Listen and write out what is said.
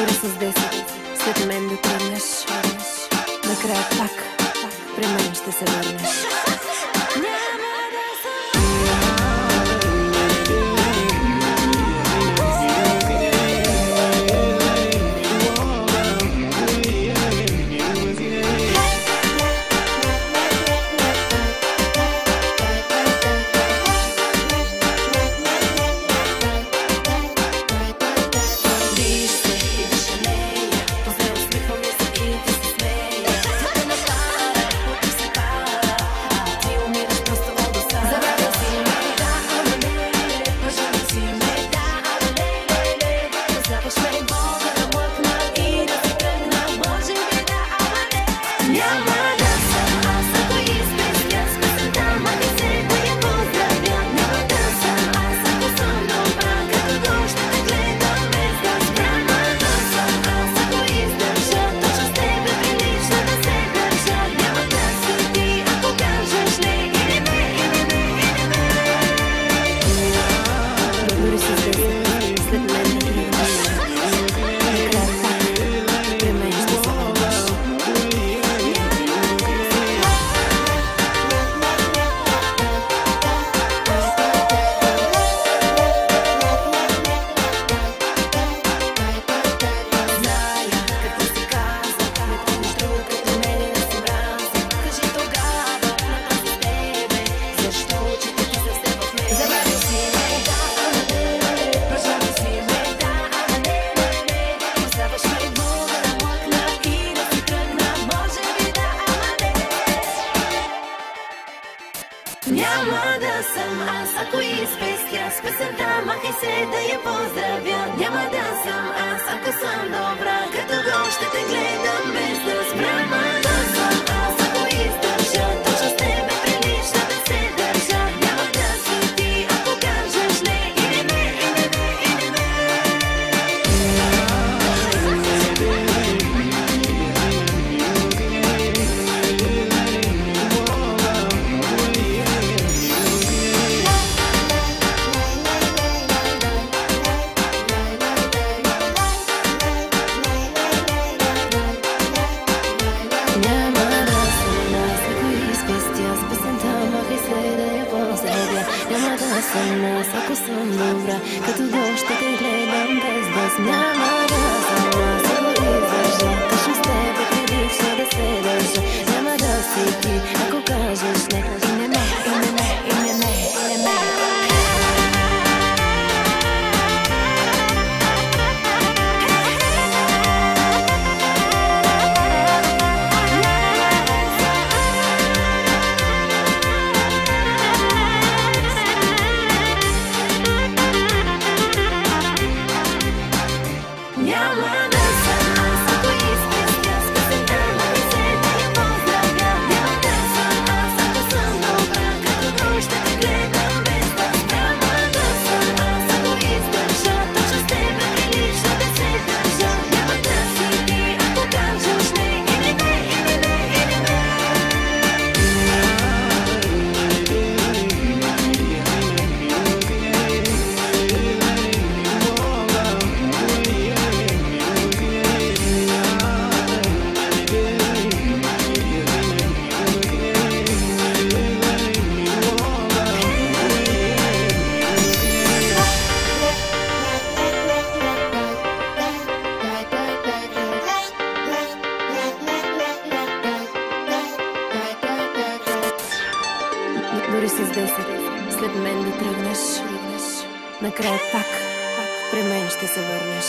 Дори с 10 след мен да тръгнеш, накрая пак при мен ще се върнеш. Няма да съм аз, ако изпестя с песента, махай се да я поздравя. Няма да съм аз, ако съм добра, като гост ще те гледам без да спра. Няма да съм аз, ако издържа, точно с тебе прилича да се държа. Няма да си ти, ако кажеш не, или не, или не, или не. Съм аз, ако съм добра, като гост ще те гледам без да смя. Няма да съм аз, ако издържа, точно с тебе прилича да се държа. Няма да си ти, ако кажеш не, и не ме, и не ме, и не ме, и не ме. Дори с 10 след мен да тръгнеш, накрая пак при мен ще се върнеш.